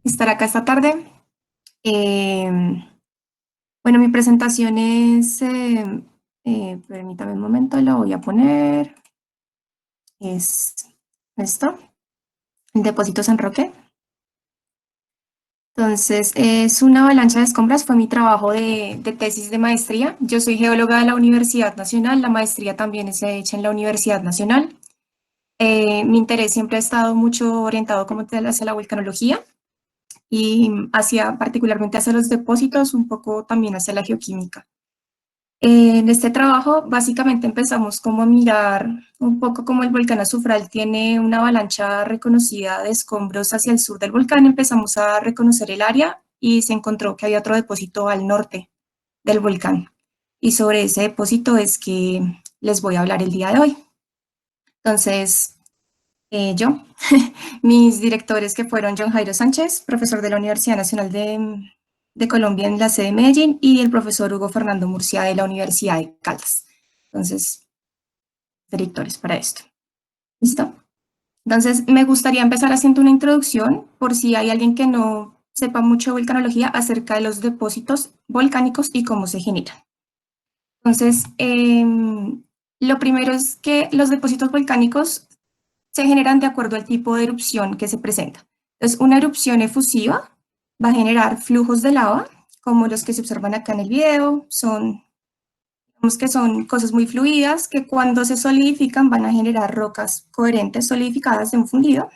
estar acá esta tarde. Bueno, mi presentación es, permítame un momento, lo voy a poner, es esto, depósitos en Roque. Entonces, es una avalancha de escombros, fue mi trabajo de tesis de maestría. Yo soy geóloga de la Universidad Nacional, la maestría también es hecha en la Universidad Nacional. Mi interés siempre ha estado mucho orientado como tal hacia la volcanología y hacia, particularmente hacia los depósitos, un poco también hacia la geoquímica. En este trabajo, básicamente empezamos como a mirar un poco como el volcán Azufral tiene una avalancha reconocida de escombros hacia el sur del volcán, empezamos a reconocer el área y se encontró que había otro depósito al norte del volcán. Y sobre ese depósito es que les voy a hablar el día de hoy. Entonces, mis directores que fueron John Jairo Sánchez, profesor de la Universidad Nacional de Colombia en la sede de Medellín, y el profesor Hugo Fernando Murcia de la Universidad de Caldas. Entonces, directores para esto. ¿Listo? Entonces, me gustaría empezar haciendo una introducción por si hay alguien que no sepa mucho de volcanología acerca de los depósitos volcánicos y cómo se generan. Entonces, lo primero es que los depósitos volcánicos se generan de acuerdo al tipo de erupción que se presenta. Entonces, una erupción efusiva va a generar flujos de lava, como los que se observan acá en el video, digamos que son cosas muy fluidas que cuando se solidifican van a generar rocas coherentes solidificadas en un fundido,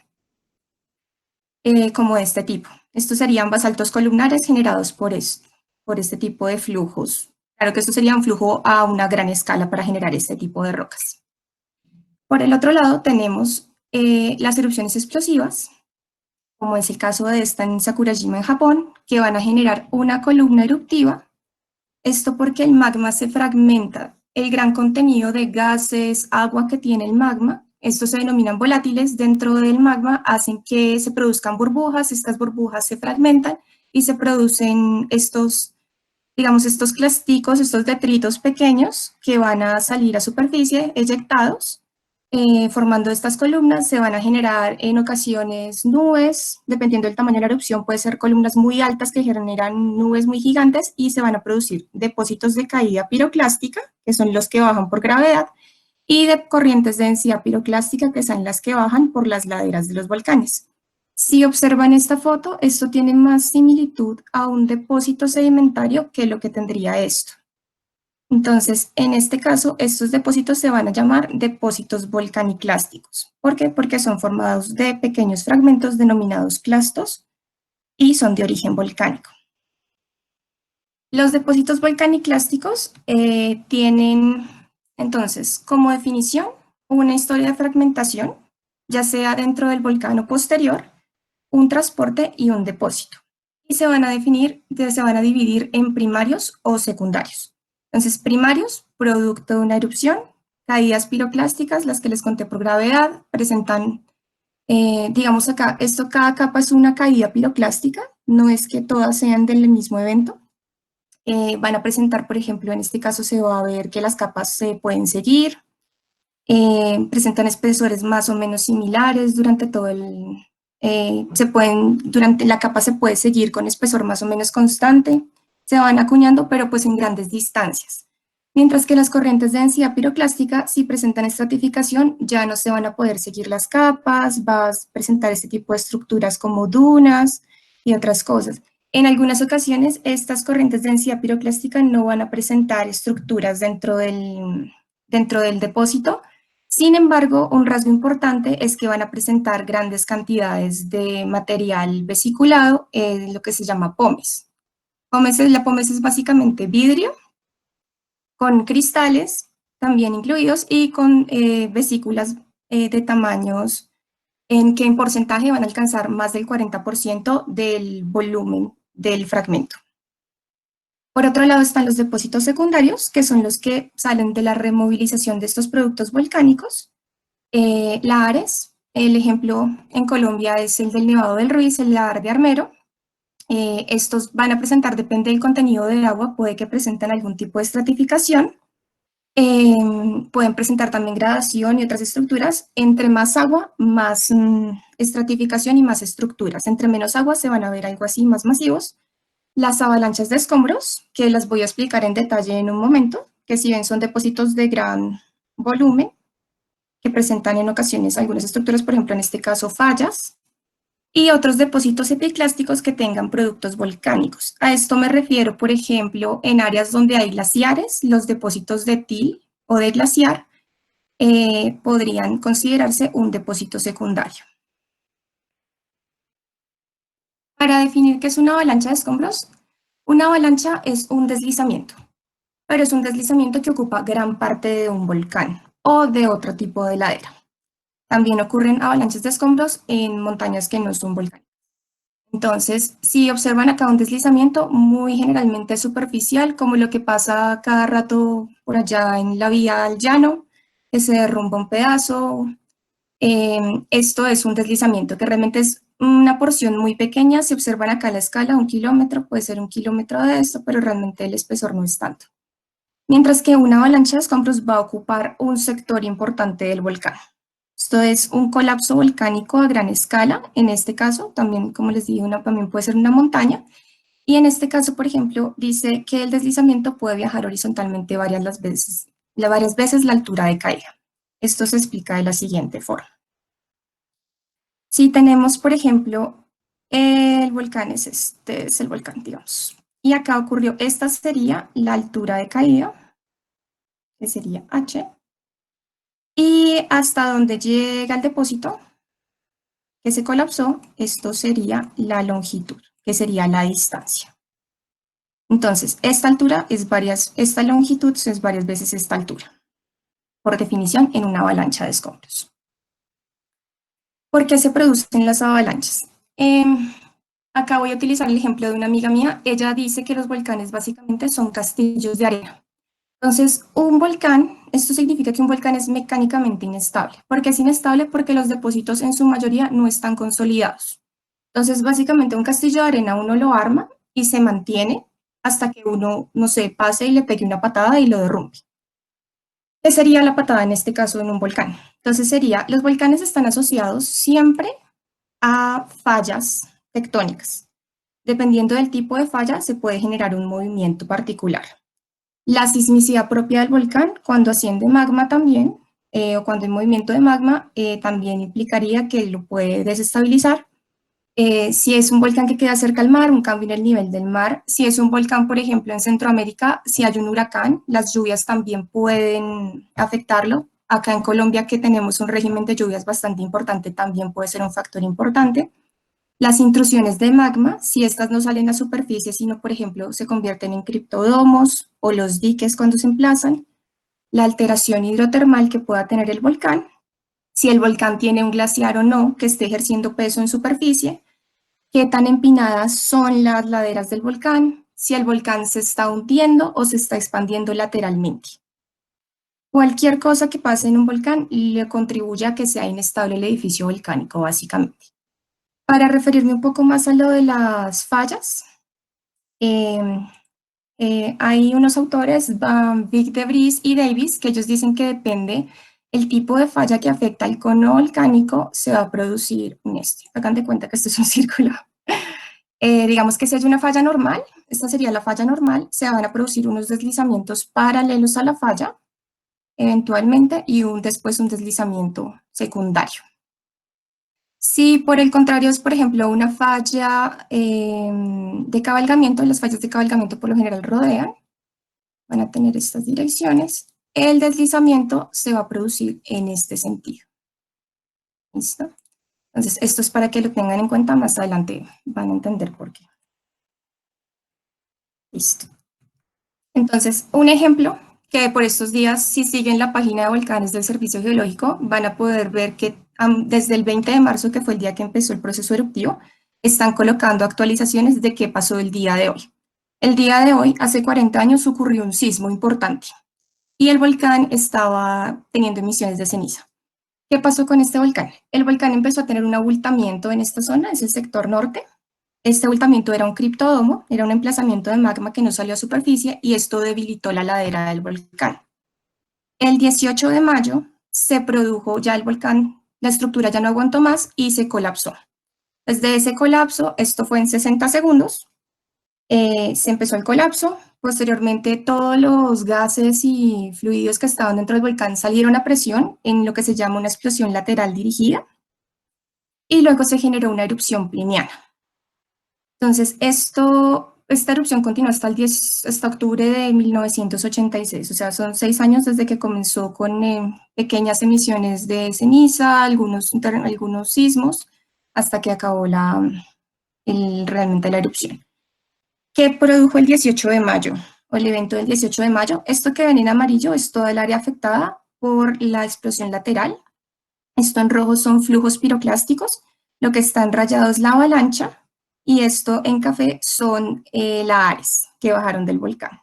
como este tipo. Estos serían basaltos columnares generados por este tipo de flujos. Claro que esto sería un flujo a una gran escala para generar este tipo de rocas. Por el otro lado tenemos las erupciones explosivas, como es el caso de esta en Sakurajima en Japón, que van a generar una columna eruptiva. Esto porque el magma se fragmenta. El gran contenido de gases, agua que tiene el magma, estos se denominan volátiles dentro del magma, hacen que se produzcan burbujas, estas burbujas se fragmentan y se producen estos, digamos, estos clasticos, estos detritos pequeños que van a salir a superficie eyectados. Formando estas columnas se van a generar en ocasiones nubes, dependiendo del tamaño de la erupción, puede ser columnas muy altas que generan nubes muy gigantes y se van a producir depósitos de caída piroclástica, que son los que bajan por gravedad, y de corrientes de densidad piroclástica, que son las que bajan por las laderas de los volcanes. Si observan esta foto, esto tiene más similitud a un depósito sedimentario que lo que tendría esto. Entonces, en este caso, estos depósitos se van a llamar depósitos volcaniclásticos. ¿Por qué? Porque son formados de pequeños fragmentos denominados clastos y son de origen volcánico. Los depósitos volcaniclásticos tienen, entonces, como definición, una historia de fragmentación, ya sea dentro del volcán o posterior, un transporte y un depósito. Y se van a dividir en primarios o secundarios. Entonces, primarios, producto de una erupción, caídas piroclásticas, las que les conté por gravedad, presentan, digamos acá, cada capa es una caída piroclástica, no es que todas sean del mismo evento. Van a presentar, por ejemplo, en este caso se va a ver que las capas se pueden seguir, presentan espesores más o menos similares durante todo durante la capa se puede seguir con espesor más o menos constante, se van acuñando, pero pues en grandes distancias. Mientras que las corrientes de densidad piroclástica, si presentan estratificación, ya no se van a poder seguir las capas, va a presentar este tipo de estructuras como dunas y otras cosas. En algunas ocasiones, estas corrientes de densidad piroclástica no van a presentar estructuras dentro del depósito. Sin embargo, un rasgo importante es que van a presentar grandes cantidades de material vesiculado, lo que se llama pómez. La pómez es básicamente vidrio con cristales también incluidos y con vesículas de tamaños en que en porcentaje van a alcanzar más del 40% del volumen del fragmento. Por otro lado están los depósitos secundarios, que son los que salen de la removilización de estos productos volcánicos. Lahares, el ejemplo en Colombia es el del Nevado del Ruiz, el lahar de Armero. Estos van a presentar, depende del contenido del agua, puede que presenten algún tipo de estratificación. Pueden presentar también gradación y otras estructuras. Entre más agua, más estratificación y más estructuras. Entre menos agua se van a ver algo así más masivos. Las avalanchas de escombros, que las voy a explicar en detalle en un momento, que si bien son depósitos de gran volumen, que presentan en ocasiones algunas estructuras, por ejemplo, en este caso fallas, y otros depósitos epiclásticos que tengan productos volcánicos. A esto me refiero, por ejemplo, en áreas donde hay glaciares, los depósitos de til o de glaciar podrían considerarse un depósito secundario. Para definir qué es una avalancha de escombros, una avalancha es un deslizamiento, pero es un deslizamiento que ocupa gran parte de un volcán o de otro tipo de ladera. También ocurren avalanchas de escombros en montañas que no son volcanes. Entonces, si observan acá un deslizamiento muy generalmente superficial, como lo que pasa cada rato por allá en la vía al llano, que se derrumba un pedazo, esto es un deslizamiento que realmente es una porción muy pequeña. Si observan acá la escala, 1 kilómetro, puede ser 1 kilómetro de esto, pero realmente el espesor no es tanto. Mientras que una avalancha de escombros va a ocupar un sector importante del volcán. Esto es un colapso volcánico a gran escala. En este caso, también, como les dije, también puede ser una montaña. Y en este caso, por ejemplo, dice que el deslizamiento puede viajar horizontalmente varias veces la altura de caída. Esto se explica de la siguiente forma. Si tenemos, por ejemplo, el volcán este es el volcán, digamos. Y acá ocurrió, esta sería la altura de caída, que sería H. Y hasta donde llega el depósito, que se colapsó, esto sería la longitud, que sería la distancia. Entonces, esta longitud es varias veces esta altura, por definición, en una avalancha de escombros. ¿Por qué se producen las avalanchas? Acá voy a utilizar el ejemplo de una amiga mía. Ella dice que los volcanes básicamente son castillos de arena. Entonces, un volcán, esto significa que un volcán es mecánicamente inestable. ¿Por qué es inestable? Porque los depósitos en su mayoría no están consolidados. Entonces, básicamente un castillo de arena uno lo arma y se mantiene hasta que uno, no sé, pase y le pegue una patada y lo derrumbe. ¿Qué sería la patada en este caso en un volcán? Entonces sería, los volcanes están asociados siempre a fallas tectónicas. Dependiendo del tipo de falla, se puede generar un movimiento particular. La sismicidad propia del volcán, cuando asciende magma también, o cuando hay movimiento de magma, también implicaría que lo puede desestabilizar. Si es un volcán que queda cerca al mar, un cambio en el nivel del mar. Si es un volcán, por ejemplo, en Centroamérica, si hay un huracán, las lluvias también pueden afectarlo. Acá en Colombia, que tenemos un régimen de lluvias bastante importante, también puede ser un factor importante. Las intrusiones de magma, si estas no salen a superficie, sino, por ejemplo, se convierten en criptodomos o los diques cuando se emplazan. La alteración hidrotermal que pueda tener el volcán, si el volcán tiene un glaciar o no que esté ejerciendo peso en superficie, qué tan empinadas son las laderas del volcán, si el volcán se está hundiendo o se está expandiendo lateralmente. Cualquier cosa que pase en un volcán le contribuye a que sea inestable el edificio volcánico, básicamente. Para referirme un poco más a lo de las fallas, hay unos autores, Vic Debris y Davis, que ellos dicen que depende el tipo de falla que afecta al cono volcánico, se va a producir un este. Hagan de cuenta que esto es un círculo. Digamos que si hay una falla normal, esta sería la falla normal, se van a producir unos deslizamientos paralelos a la falla, eventualmente, y después un deslizamiento secundario. Si por el contrario es, por ejemplo, una falla de cabalgamiento, las fallas de cabalgamiento por lo general rodean, van a tener estas direcciones, el deslizamiento se va a producir en este sentido. ¿Listo? Entonces, esto es para que lo tengan en cuenta, más adelante van a entender por qué. Listo. Entonces, un ejemplo que por estos días, si siguen la página de volcanes del Servicio Geológico, van a poder ver que desde el 20 de marzo, que fue el día que empezó el proceso eruptivo, están colocando actualizaciones de qué pasó el día de hoy. El día de hoy, hace 40 años, ocurrió un sismo importante y el volcán estaba teniendo emisiones de ceniza. ¿Qué pasó con este volcán? El volcán empezó a tener un abultamiento en esta zona, es el sector norte. Este abultamiento era un criptodomo, era un emplazamiento de magma que no salió a superficie y esto debilitó la ladera del volcán. El 18 de mayo se produjo, ya el volcán la estructura ya no aguantó más y se colapsó. Desde ese colapso, esto fue en 60 segundos, se empezó el colapso. Posteriormente, todos los gases y fluidos que estaban dentro del volcán salieron a presión en lo que se llama una explosión lateral dirigida, y luego se generó una erupción pliniana. Entonces, esta erupción continuó hasta octubre de 1986, o sea, son 6 años desde que comenzó con pequeñas emisiones de ceniza, algunos sismos, hasta que acabó realmente la erupción. ¿Qué produjo el 18 de mayo? O el evento del 18 de mayo. Esto que ven en amarillo es toda el área afectada por la explosión lateral. Esto en rojo son flujos piroclásticos. Lo que está en rayado es la avalancha. Y esto en café son lahares que bajaron del volcán.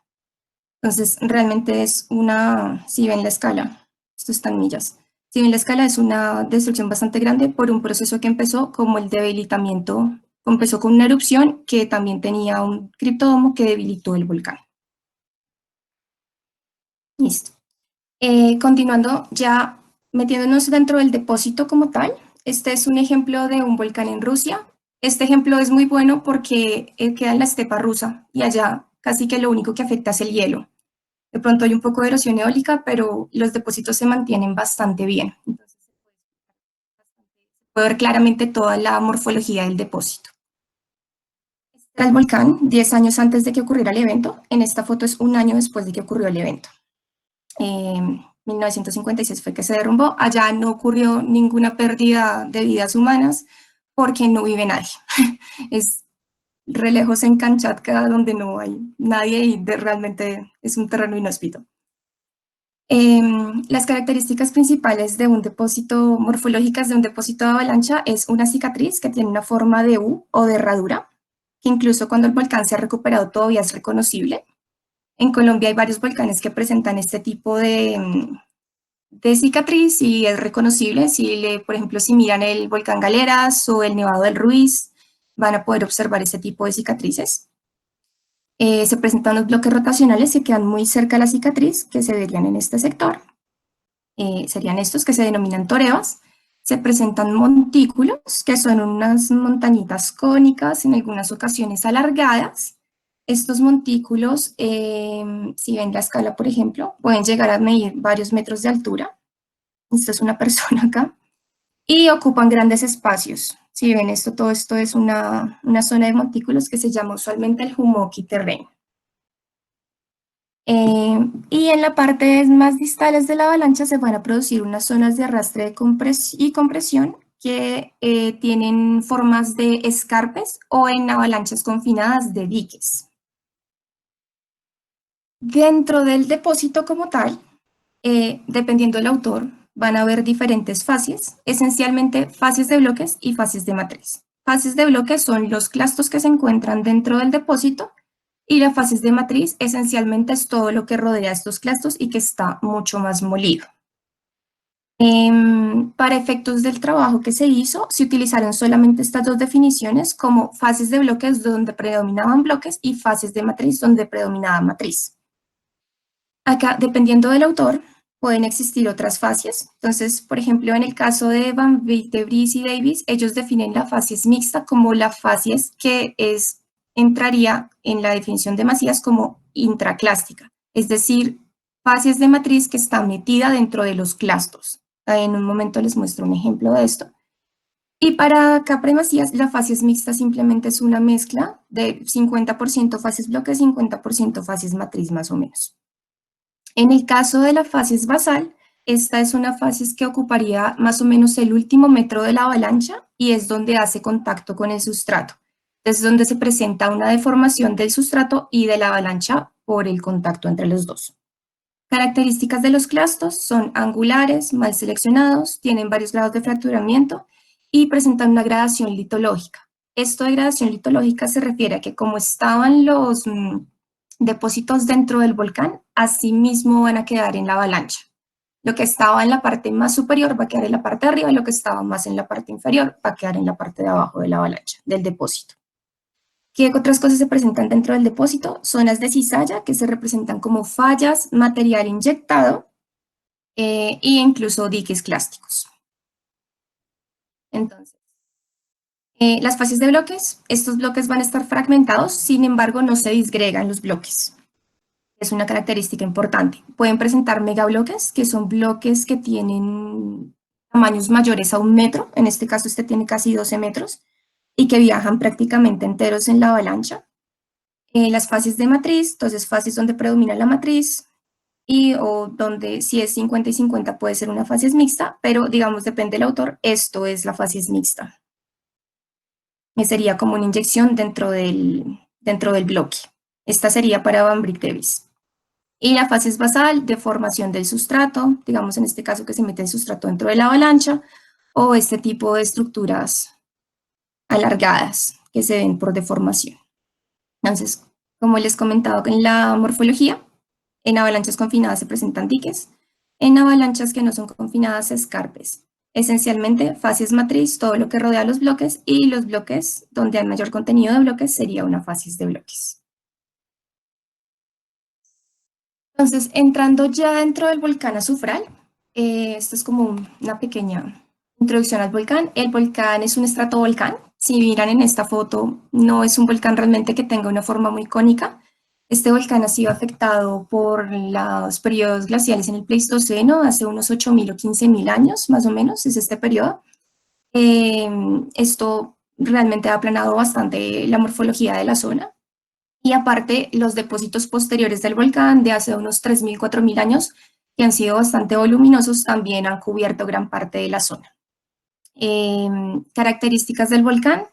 Entonces, realmente es si ven la escala, esto está en millas. Si ven la escala, es una destrucción bastante grande por un proceso que empezó como el debilitamiento. Empezó con una erupción que también tenía un criptodomo que debilitó el volcán. Listo. Continuando, ya metiéndonos dentro del depósito como tal, este es un ejemplo de un volcán en Rusia. Este ejemplo es muy bueno porque queda en la estepa rusa y allá casi que lo único que afecta es el hielo. De pronto hay un poco de erosión eólica, pero los depósitos se mantienen bastante bien. Entonces, se puede ver claramente toda la morfología del depósito. Este era el volcán 10 años antes de que ocurriera el evento. En esta foto es un año después de que ocurrió el evento. 1956 fue que se derrumbó. Allá no ocurrió ninguna pérdida de vidas humanas porque no vive nadie. Es re lejos en Kamchatka donde no hay nadie y realmente es un terreno inhóspito. Las características principales de un depósito, morfológicas de un depósito de avalancha, es una cicatriz que tiene una forma de U o de herradura, que incluso cuando el volcán se ha recuperado todavía es reconocible. En Colombia hay varios volcanes que presentan este tipo de cicatriz y es reconocible. Por ejemplo, si miran el volcán Galeras o el Nevado del Ruiz, van a poder observar ese tipo de cicatrices. Se presentan los bloques rotacionales que quedan muy cerca de la cicatriz, que se verían en este sector. Serían estos que se denominan torebas. Se presentan montículos, que son unas montañitas cónicas, en algunas ocasiones alargadas. Estos montículos, si ven la escala, por ejemplo, pueden llegar a medir varios metros de altura. Esta es una persona acá. Y ocupan grandes espacios. Si ven esto, todo esto es una zona de montículos que se llama usualmente el Humoki terreno. Y en la parte más distales de la avalancha se van a producir unas zonas de arrastre y compresión que tienen formas de escarpes o en avalanchas confinadas de diques. Dentro del depósito como tal, dependiendo del autor, van a haber diferentes fases, esencialmente fases de bloques y fases de matriz. Fases de bloques son los clastos que se encuentran dentro del depósito, y las fases de matriz esencialmente es todo lo que rodea estos clastos y que está mucho más molido. Para efectos del trabajo que se hizo, se utilizaron solamente estas dos definiciones como fases de bloques donde predominaban bloques y fases de matriz donde predominaba matriz. Acá, dependiendo del autor, pueden existir otras fases. Entonces, por ejemplo, en el caso de Van Wyk, de Vries y Davis, ellos definen la fases mixta como la fases que entraría en la definición de Macías como intraclástica, es decir, fases de matriz que está metida dentro de los clastos. En un momento les muestro un ejemplo de esto. Y para Capra y Macías, la fases mixta simplemente es una mezcla de 50% fases bloques, 50% fases matriz más o menos. En el caso de la fases basal, esta es una fases que ocuparía más o menos el último metro de la avalancha y es donde hace contacto con el sustrato. Es donde se presenta una deformación del sustrato y de la avalancha por el contacto entre los dos. Características de los clastos son angulares, mal seleccionados, tienen varios grados de fracturamiento y presentan una gradación litológica. Esto de gradación litológica se refiere a que como estaban los depósitos dentro del volcán, así mismo van a quedar en la avalancha. Lo que estaba en la parte más superior va a quedar en la parte de arriba y lo que estaba más en la parte inferior va a quedar en la parte de abajo de la avalancha, del depósito. ¿Qué otras cosas se presentan dentro del depósito? Zonas de cizalla que se representan como fallas, material inyectado e incluso diques clásticos. Entonces, las fases de bloques, estos bloques van a estar fragmentados, sin embargo, no se disgregan los bloques. Es una característica importante. Pueden presentar megabloques, que son bloques que tienen tamaños mayores a 1 metro, en este caso este tiene casi 12 metros, y que viajan prácticamente enteros en la avalancha. Las fases de matriz, entonces fases donde predomina la matriz, y o donde si es 50 y 50 puede ser una fases mixta, pero digamos, depende del autor, esto es la fases mixta. Sería como una inyección dentro del bloque. Esta sería para Van Bryk Davis. Y la fase es basal de formación del sustrato, digamos en este caso que se mete el sustrato dentro de la avalancha, o este tipo de estructuras alargadas que se ven por deformación. Entonces, como les comentaba en la morfología, en avalanchas confinadas se presentan diques, en avalanchas que no son confinadas, escarpes. Esencialmente, facies matriz, todo lo que rodea los bloques, y los bloques donde hay mayor contenido de bloques sería una facies de bloques. Entonces, entrando ya dentro del volcán azufral, esto es como una pequeña introducción al volcán. El volcán es un estratovolcán. Si miran en esta foto, no es un volcán realmente que tenga una forma muy cónica. Este volcán ha sido afectado por los periodos glaciales en el Pleistoceno, hace unos 8.000 o 15.000 años, más o menos, es este periodo. Esto realmente ha aplanado bastante la morfología de la zona. Y aparte, los depósitos posteriores del volcán de hace unos 3.000, 4.000 años, que han sido bastante voluminosos, también han cubierto gran parte de la zona. Características del volcán: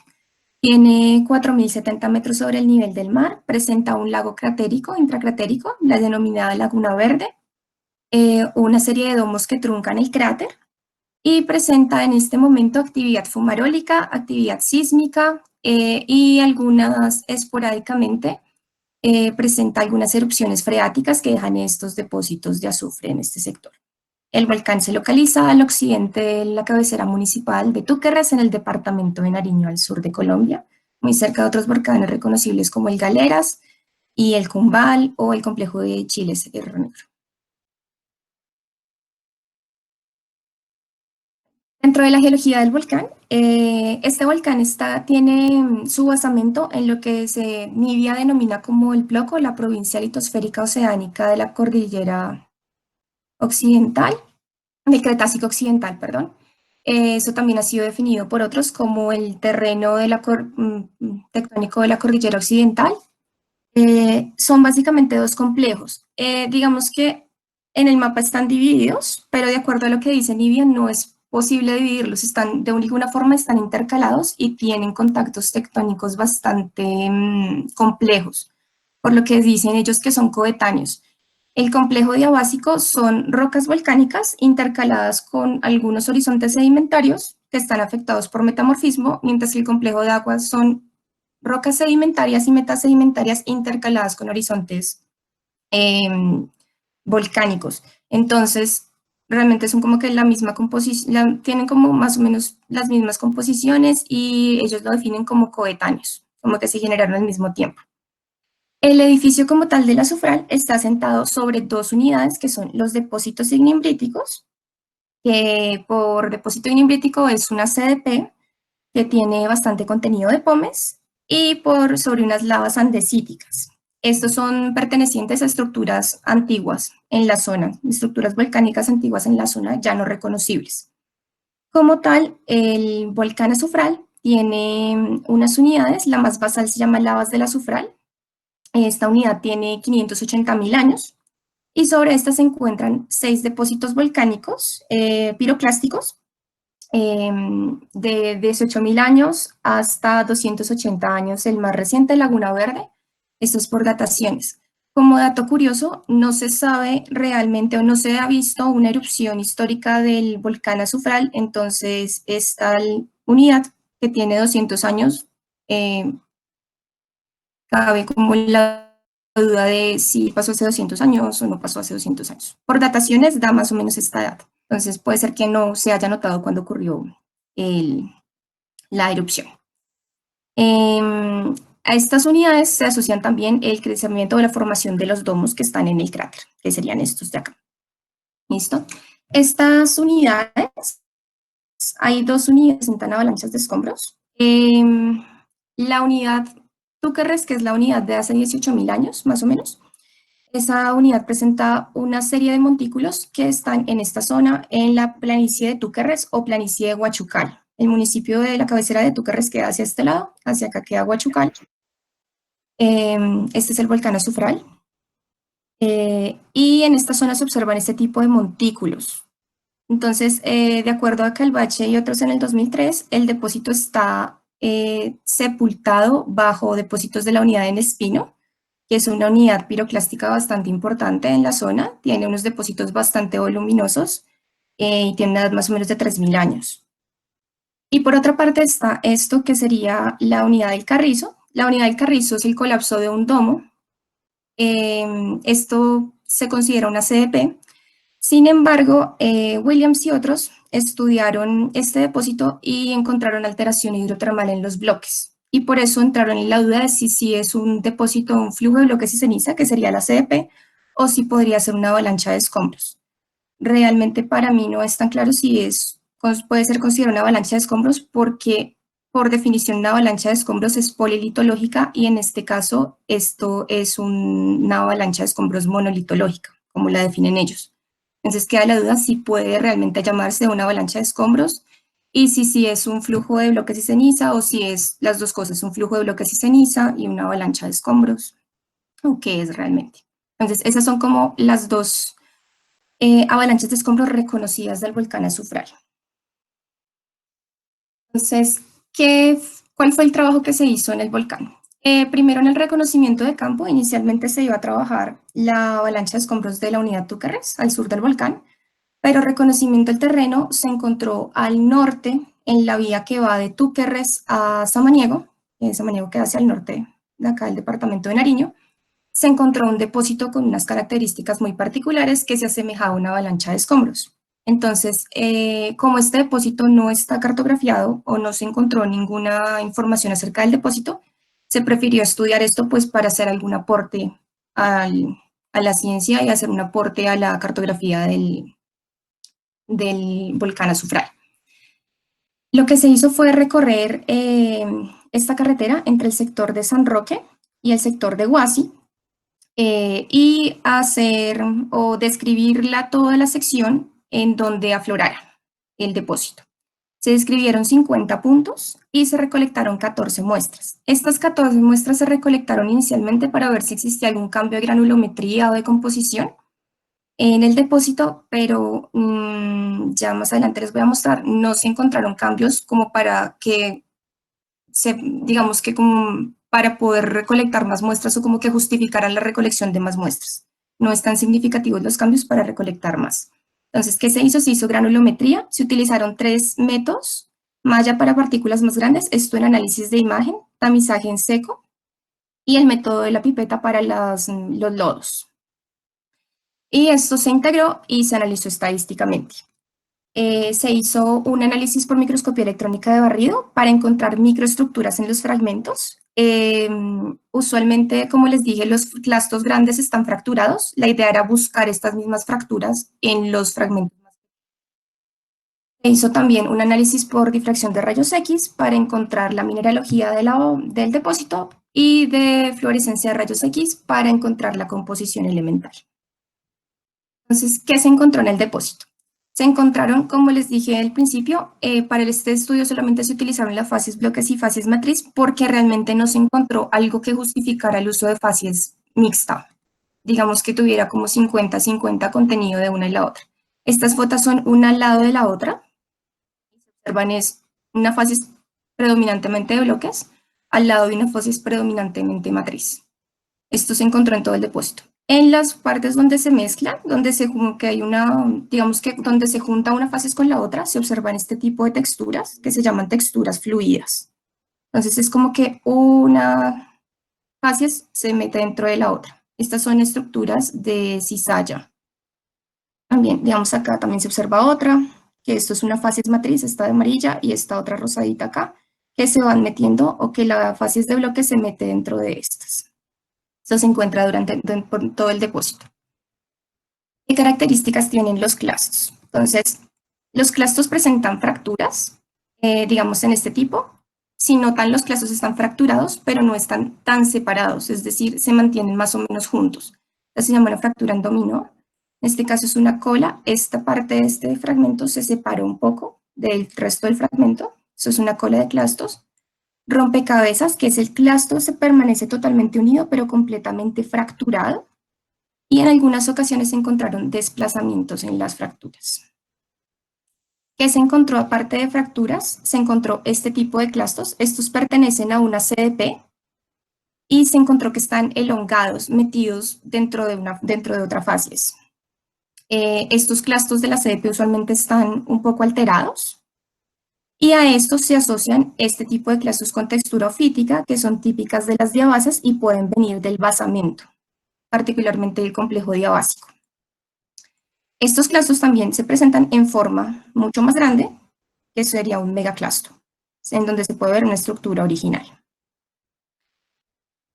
tiene 4.070 metros sobre el nivel del mar, presenta un lago cratérico, intracratérico, la denominada Laguna Verde, una serie de domos que truncan el cráter, y presenta en este momento actividad fumarólica, actividad sísmica, y algunas esporádicamente presenta algunas erupciones freáticas que dejan estos depósitos de azufre en este sector. El volcán se localiza al occidente de la cabecera municipal de Túquerres, en el departamento de Nariño, al sur de Colombia, muy cerca de otros volcanes reconocibles como el Galeras y el Cumbal o el complejo de Chile Cerro Negro. Dentro de la geología del volcán, este volcán tiene su basamento en lo que Nibia denomina como el Ploco, la provincia litosférica oceánica de la cordillera occidental, del Cretácico occidental, perdón. Eso también ha sido definido por otros como el terreno tectónico de la cordillera occidental. Son básicamente dos complejos. Digamos que en el mapa están divididos, pero de acuerdo a lo que dice Nibia, no es posible dividirlos. De alguna forma están intercalados y tienen contactos tectónicos bastante complejos, por lo que dicen ellos que son coetáneos. El complejo diabásico son rocas volcánicas intercaladas con algunos horizontes sedimentarios que están afectados por metamorfismo, mientras que el complejo de aguas son rocas sedimentarias y metasedimentarias intercaladas con horizontes volcánicos. Entonces, realmente son como que la misma composición, tienen como más o menos las mismas composiciones, y ellos lo definen como coetáneos, como que se generaron al mismo tiempo. El edificio como tal del azufral está asentado sobre dos unidades que son los depósitos ignimbritíticos, que por depósito ignimbritítico es una CDP que tiene bastante contenido de pómez, y sobre unas lavas andesíticas. Estos son pertenecientes a estructuras antiguas en la zona, estructuras volcánicas antiguas en la zona ya no reconocibles. Como tal, el volcán azufral tiene unas unidades, la más basal se llama lavas del azufral. Esta unidad tiene 580.000 años, y sobre esta se encuentran 6 depósitos volcánicos piroclásticos de 18.000 años hasta 280 años, el más reciente, Laguna Verde. Esto es por dataciones. Como dato curioso, no se sabe realmente o no se ha visto una erupción histórica del volcán azufral, entonces esta unidad que tiene 200 años cabe como la duda de si pasó hace 200 años o no pasó hace 200 años. Por dataciones da más o menos esta edad. Entonces puede ser que no se haya notado cuando ocurrió la erupción. A estas unidades se asocian también el crecimiento o la formación de los domos que están en el cráter, que serían estos de acá. ¿Listo? Estas unidades hay dos unidades en avalanchas de escombros. La unidad Túquerres, que es la unidad de hace 18.000 años, más o menos, esa unidad presenta una serie de montículos que están en esta zona, en la planicie de Túquerres o planicie de Huachucal. El municipio de la cabecera de Túquerres queda hacia este lado, hacia acá queda Huachucal. Este es el volcán Azufral. Y en esta zona se observan este tipo de montículos. Entonces, de acuerdo a Calvache y otros en el 2003, el depósito está sepultado bajo depósitos de la unidad en Espino, que es una unidad piroclástica bastante importante en la zona, tiene unos depósitos bastante voluminosos y tiene una edad más o menos de 3.000 años. Y por otra parte está esto que sería la unidad del Carrizo. La unidad del Carrizo es el colapso de un domo. Esto se considera una CDP. Sin embargo, Williams y otros estudiaron este depósito y encontraron alteración hidrotermal en los bloques. Y por eso entraron en la duda de si es un depósito, un flujo de bloques y ceniza, que sería la CDP, o si podría ser una avalancha de escombros. Realmente para mí no es tan claro si puede ser considerada una avalancha de escombros porque por definición una avalancha de escombros es polilitológica y en este caso esto es una avalancha de escombros monolitológica, como la definen ellos. Entonces queda la duda si puede realmente llamarse una avalancha de escombros y si es un flujo de bloques y ceniza o si es las dos cosas, un flujo de bloques y ceniza y una avalancha de escombros, o qué es realmente. Entonces esas son como las dos avalanchas de escombros reconocidas del volcán Azufral. Entonces, ¿cuál fue el trabajo que se hizo en el volcán? Primero, en el reconocimiento de campo, inicialmente se iba a trabajar la avalancha de escombros de la unidad Túquerres, al sur del volcán, pero reconocimiento del terreno se encontró al norte, en la vía que va de Túquerres a Samaniego. Samaniego queda hacia el norte de acá del departamento de Nariño. Se encontró un depósito con unas características muy particulares que se asemejaba a una avalancha de escombros. Entonces, como este depósito no está cartografiado o no se encontró ninguna información acerca del depósito, se prefirió estudiar esto pues para hacer algún aporte a la ciencia y hacer un aporte a la cartografía del volcán Azufral. Lo que se hizo fue recorrer esta carretera entre el sector de San Roque y el sector de Huasi, y hacer o describir toda la sección en donde aflorara el depósito. Se describieron 50 puntos y se recolectaron 14 muestras. Estas 14 muestras se recolectaron inicialmente para ver si existía algún cambio de granulometría o de composición en el depósito, pero ya más adelante les voy a mostrar, no se encontraron cambios como para que digamos que como para poder recolectar más muestras o como que justificaran la recolección de más muestras. No es tan significativos los cambios para recolectar más. Entonces, ¿qué se hizo? Se hizo granulometría, se utilizaron 3 métodos: malla para partículas más grandes, esto en análisis de imagen, tamizaje en seco, y el método de la pipeta para los lodos. Y esto se integró y se analizó estadísticamente. Se hizo un análisis por microscopía electrónica de barrido para encontrar microestructuras en los fragmentos. Usualmente, como les dije, los clastos grandes están fracturados. La idea era buscar estas mismas fracturas en los fragmentos. Se hizo también un análisis por difracción de rayos X para encontrar la mineralogía del depósito y de fluorescencia de rayos X para encontrar la composición elemental. Entonces, ¿qué se encontró en el depósito? Se encontraron, como les dije al principio, para este estudio solamente se utilizaron las fases bloques y fases matriz porque realmente no se encontró algo que justificara el uso de fases mixta. Digamos que tuviera como 50-50 contenido de una y la otra. Estas fotos son una al lado de la otra. Observan es una fase predominantemente de bloques al lado de una fase predominantemente matriz. Esto se encontró en todo el depósito. En las partes donde se mezclan, donde que hay digamos que donde se junta una fase con la otra, se observan este tipo de texturas que se llaman texturas fluidas. Entonces es como que una fase se mete dentro de la otra. Estas son estructuras de cizalla. También, digamos acá también se observa otra, que esto es una fase matriz, esta de amarilla y esta otra rosadita acá, que se van metiendo o que la fase de bloque se mete dentro de estas. Esto se encuentra por todo el depósito. ¿Qué características tienen los clastos? Entonces, Los clastos presentan fracturas, digamos en este tipo. Si notan, los clastos están fracturados, pero no están tan separados, es decir, se mantienen más o menos juntos. Esta se llama una fractura en dominó. En este caso es una cola. Esta parte de este fragmento se separa un poco del resto del fragmento. Eso es una cola de clastos. Rompecabezas, que es el clasto, se permanece totalmente unido, pero completamente fracturado. Y en algunas ocasiones se encontraron desplazamientos en las fracturas. ¿Qué se encontró aparte de fracturas? Se encontró este tipo de clastos. Estos pertenecen a una CDP y se encontró que están elongados, metidos dentro de otras facies. Estos clastos de la CDP usualmente están un poco alterados y a estos se asocian este tipo de clastos con textura ofítica que son típicas de las diabasas y pueden venir del basamento, particularmente del complejo diabásico. Estos clastos también se presentan en forma mucho más grande, que sería un megaclasto, en donde se puede ver una estructura original.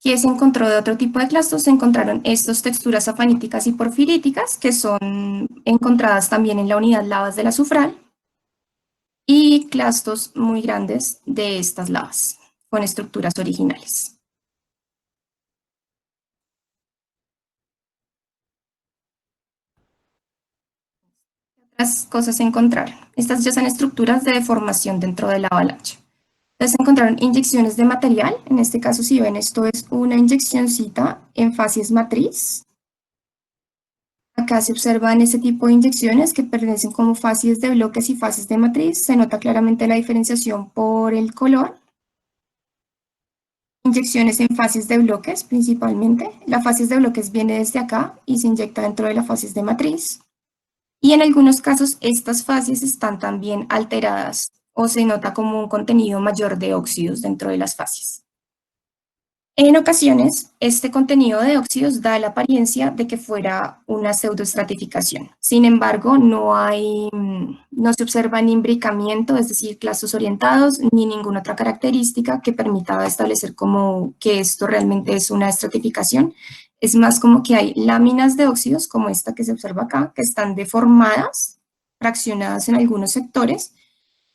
¿Qué se encontró de otro tipo de clastos? Se encontraron estas texturas afaníticas y porfiríticas, que son encontradas también en la unidad lavas del azufral, y clastos muy grandes de estas lavas, con estructuras originales. Las cosas se encontraron. Estas ya son estructuras de deformación dentro de la avalancha. Entonces se encontraron inyecciones de material. En este caso, si ven, esto es una inyeccióncita en facies matriz. Acá se observan este tipo de inyecciones que pertenecen como facies de bloques y facies de matriz. Se nota claramente la diferenciación por el color. Inyecciones en facies de bloques principalmente. La facies de bloques viene desde acá y se inyecta dentro de las facies de matriz. Y en algunos casos estas facies están también alteradas o se nota como un contenido mayor de óxidos dentro de las facies. En ocasiones, este contenido de óxidos da la apariencia de que fuera una pseudoestratificación. Sin embargo, no se observa ni imbricamiento, es decir, clastos orientados, ni ninguna otra característica que permita establecer como que esto realmente es una estratificación. Es más como que hay láminas de óxidos, como esta que se observa acá, que están deformadas, fraccionadas en algunos sectores,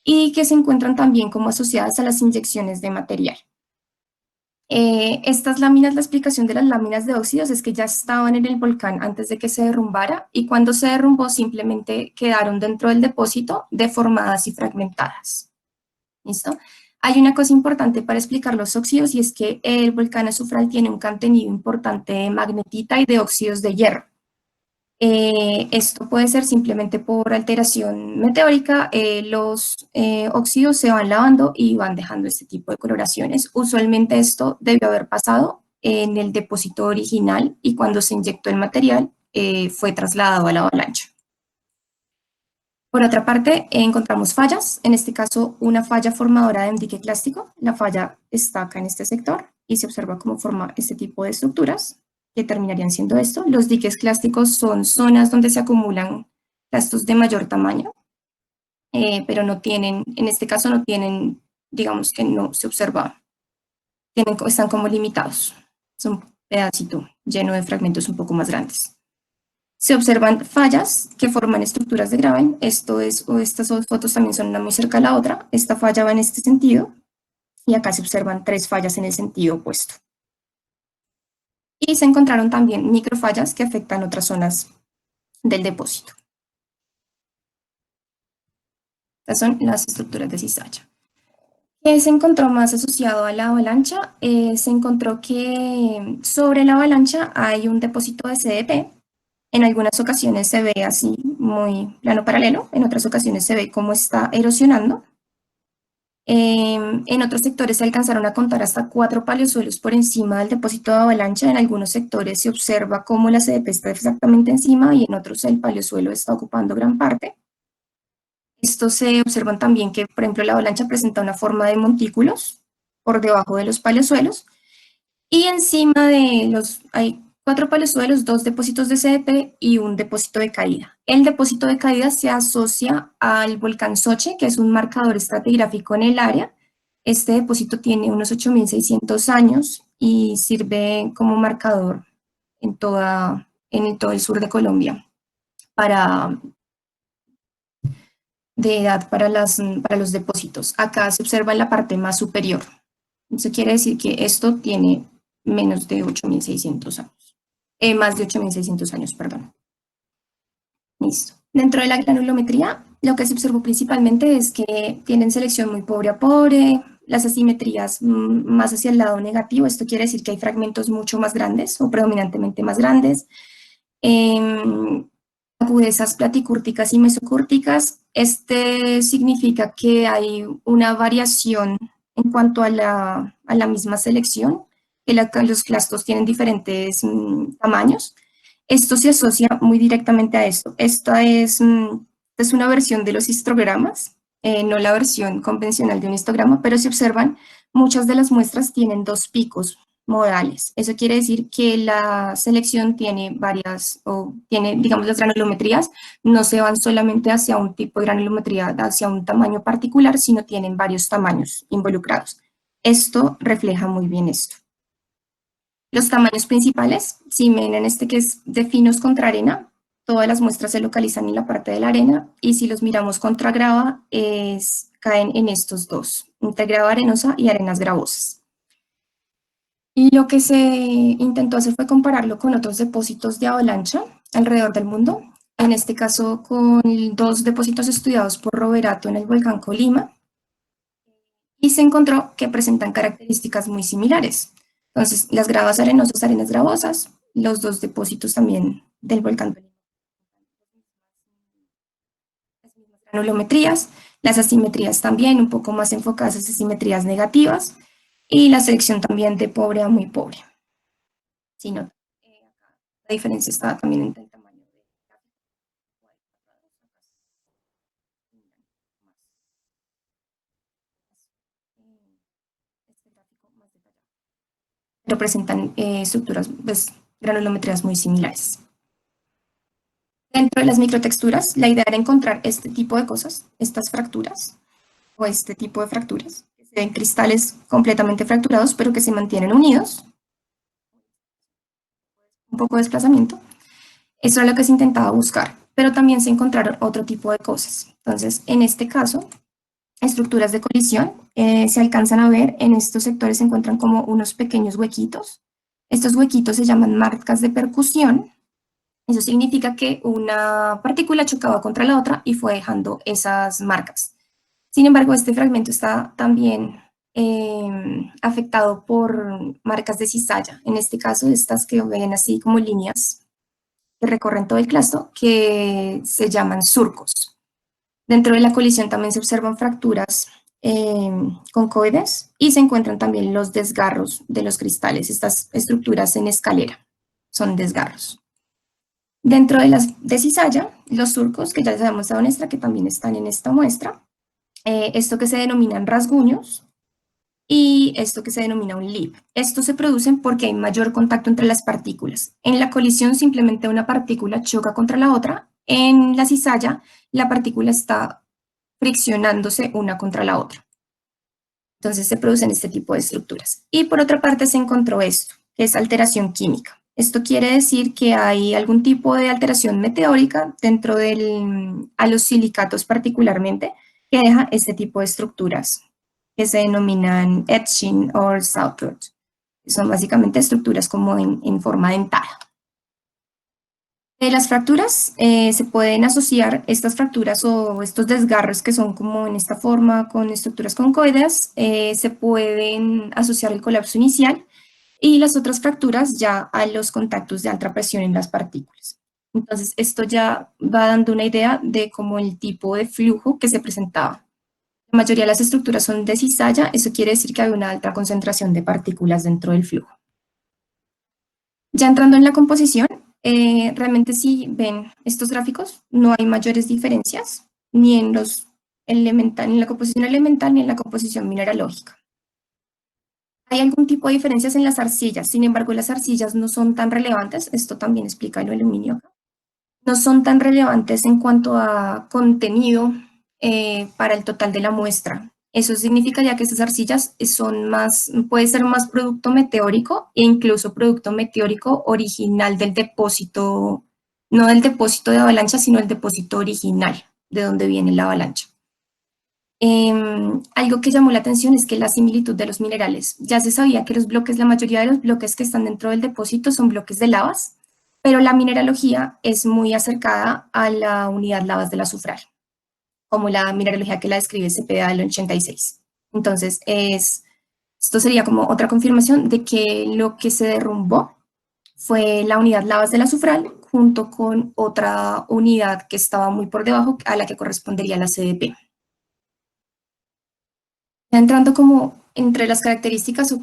y que se encuentran también como asociadas a las inyecciones de material. Estas láminas, la explicación de las láminas de óxidos es que ya estaban en el volcán antes de que se derrumbara y cuando se derrumbó simplemente quedaron dentro del depósito deformadas y fragmentadas. ¿Listo? Hay una cosa importante para explicar los óxidos y es que el volcán azufral tiene un contenido importante de magnetita y de óxidos de hierro. Esto puede ser simplemente por alteración meteórica, los óxidos se van lavando y van dejando este tipo de coloraciones. Usualmente esto debió haber pasado en el depósito original y cuando se inyectó el material fue trasladado a la avalancha. Por otra parte, encontramos fallas, en este caso una falla formadora de un dique clástico. La falla está acá en este sector y se observa cómo forma este tipo de estructuras que terminarían siendo esto. Los diques clásticos son zonas donde se acumulan clastos de mayor tamaño, pero no tienen, en este caso no tienen, digamos que no se observa, están como limitados. Es un pedacito lleno de fragmentos un poco más grandes. Se observan fallas que forman estructuras de graben. Estas dos fotos también son una muy cerca a la otra. Esta falla va en este sentido y acá se observan 3 fallas en el sentido opuesto. Y se encontraron también microfallas que afectan otras zonas del depósito. Estas son las estructuras de cizalla. ¿Qué se encontró más asociado a la avalancha? Se encontró que sobre la avalancha hay un depósito de CDP. En algunas ocasiones se ve así muy plano paralelo, en otras ocasiones se ve cómo está erosionando. En otros sectores se alcanzaron a contar hasta 4 paleosuelos por encima del depósito de avalancha. En algunos sectores se observa cómo la CDP está exactamente encima y en otros el paleosuelo está ocupando gran parte. Estos se observan también que, por ejemplo, la avalancha presenta una forma de montículos por debajo de los paleosuelos y encima de hay 4 paleosuelos, 2 depósitos de CDP y un depósito de caída. El depósito de caída se asocia al volcán Soche, que es un marcador estratigráfico en el área. Este depósito tiene unos 8.600 años y sirve como marcador en todo el sur de Colombia para de edad para los depósitos. Acá se observa en la parte más superior. Eso quiere decir que esto tiene menos de 8.600 años. Más de 8.600 años, perdón. Listo. Dentro de la granulometría, lo que se observó principalmente es que tienen selección muy pobre a pobre, las asimetrías más hacia el lado negativo. Esto quiere decir que hay fragmentos mucho más grandes o predominantemente más grandes. Agudezas platicúrticas y mesocúrticas. Este significa que hay una variación en cuanto a la misma selección, que los clastos tienen diferentes tamaños. Esto se asocia muy directamente a esto. Esta es una versión de los histogramas, no la versión convencional de un histograma, pero se observan, muchas de las muestras tienen dos picos modales. Eso quiere decir que la selección tiene varias, o tiene, digamos, las granulometrías no se van solamente hacia un tipo de granulometría, hacia un tamaño particular, sino tienen varios tamaños involucrados. Esto refleja muy bien esto. Los tamaños principales, si ven en este que es de finos contra arena, todas las muestras se localizan en la parte de la arena, y si los miramos contra grava, caen en estos dos, entre grava arenosa y arenas gravosas. Y lo que se intentó hacer fue compararlo con otros depósitos de avalancha alrededor del mundo, en este caso con dos depósitos estudiados por Roverato en el volcán Colima, y se encontró que presentan características muy similares. Entonces, las gravas arenosas, arenas gravosas, los dos depósitos también del volcán Colima. Las mismas granulometrías, las asimetrías también, un poco más enfocadas a asimetrías negativas, y la selección también de pobre a muy pobre. Si no, la diferencia está también entre el tamaño de este gráfico más detallado. Representan estructuras, pues, granulometrías muy similares. Dentro de las microtexturas, la idea era encontrar este tipo de cosas, estas fracturas, o este tipo de fracturas, que se ven cristales completamente fracturados, pero que se mantienen unidos, un poco de desplazamiento. Eso era lo que se intentaba buscar, pero también se encontraron otro tipo de cosas. Entonces, en este caso, estructuras de colisión, se alcanzan a ver, en estos sectores se encuentran como unos pequeños huequitos. Estos huequitos se llaman marcas de percusión. Eso significa que una partícula chocaba contra la otra y fue dejando esas marcas. Sin embargo, este fragmento está también afectado por marcas de cizalla. En este caso, estas que ven así como líneas que recorren todo el clasto, que se llaman surcos. Dentro de la colisión también se observan fracturas concoides, y se encuentran también los desgarros de los cristales. Estas estructuras en escalera son desgarros. Dentro de las de cizalla, los surcos, que ya les habíamos dado muestra, que también están en esta muestra, esto que se denominan rasguños, y esto que se denomina un lip. Estos se producen porque hay mayor contacto entre las partículas. En la colisión simplemente una partícula choca contra la otra. En la cizalla la partícula está friccionándose una contra la otra. Entonces se producen este tipo de estructuras. Y por otra parte se encontró esto, que es alteración química. Esto quiere decir que hay algún tipo de alteración meteórica dentro a los silicatos particularmente, que deja este tipo de estructuras, que se denominan etching o sawtooth. Son básicamente estructuras como en forma dentada. De las fracturas, se pueden asociar estas fracturas o estos desgarros que son como en esta forma con estructuras concoides, se pueden asociar al colapso inicial, y las otras fracturas ya a los contactos de alta presión en las partículas. Entonces, esto ya va dando una idea de cómo el tipo de flujo que se presentaba. La mayoría de las estructuras son de cizalla, eso quiere decir que hay una alta concentración de partículas dentro del flujo. Ya entrando en la composición, realmente si ven estos gráficos, no hay mayores diferencias, ni en ni en la composición elemental, ni en la composición mineralógica. Hay algún tipo de diferencias en las arcillas, sin embargo, las arcillas no son tan relevantes, esto también explica el aluminio acá, no son tan relevantes en cuanto a contenido para el total de la muestra. Eso significaría que estas arcillas puede ser más producto meteórico, e incluso producto meteórico original del depósito, no del depósito de avalancha, sino el depósito original de donde viene la avalancha. Algo que llamó la atención es que la similitud de los minerales. Ya se sabía que los bloques, la mayoría de los bloques que están dentro del depósito son bloques de lavas, pero la mineralogía es muy acercada a la unidad lavas del azufral, como la mineralogía que la describe CPA del 86. Entonces, esto sería como otra confirmación de que lo que se derrumbó fue la unidad lavas del azufral junto con otra unidad que estaba muy por debajo a la que correspondería la CDP. Ya entrando como entre las características o